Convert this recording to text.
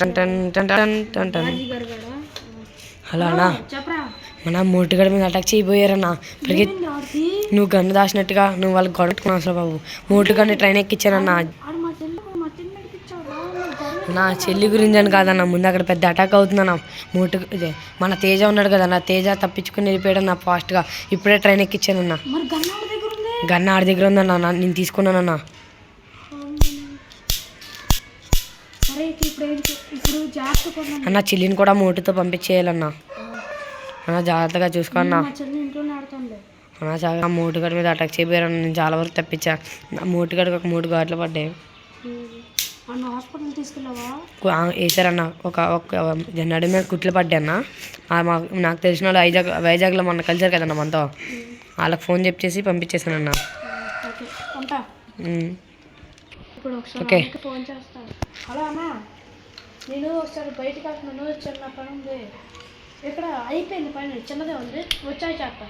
టన్ టన్ టన్ టన్ టన్ టన్. Hello అన్నా, మన మోటుగడ మీద అటాక్ చేయబోయారన్నా. ఇప్పటికి నువ్వు గన్ను దాచినట్టుగా నువ్వు వాళ్ళకి గొడవట్టుకున్నావు అసలు బాబు. మోటుగడ్ని ట్రైన్ ఎక్కించానన్నా. నా చెల్లి గురించి అని కాదన్న, ముందు అక్కడ పెద్ద అటాక్ అవుతుందన్న. ఇదే మన తేజ ఉన్నాడు కదా, నా తేజ తప్పించుకుని వెళ్ళిపోయాడు నా ఫాస్ట్గా. ఇప్పుడే ట్రైన్ ఎక్కించానన్న. గన్న ఆడి దగ్గర ఉందన్న, నేను తీసుకున్నానన్నా. అన్న చెల్లిని కూడా మోటుతో పంపించేయాలన్నా. అన్న జాగ్రత్తగా చూసుకో అన్న. అన్న చాలా మోటుగడ మీద అటాక్ చేయబోయారన్న. నేను చాలా వరకు తప్పించా. మోటుగడికి ఒక 3 ఘాట్లు పడ్డాయి. వేసారన్న. ఒక నడు మీద కుట్లు పడ్డా అన్న. నాకు తెలిసిన వాళ్ళు వైజాగ్లో మొన్న కలిసారు కదన్న మనతో, వాళ్ళకి ఫోన్ చెప్పేసి పంపించేసానన్న. ఓకే. హలో అన్న, నేను ఒకసారి బయటకు వెళ్తున్నాను, చిన్న పని ఉంది. ఇక్కడ అయిపోయింది పని, చిన్నదే ఉంది, వచ్చాయి చేస్తా.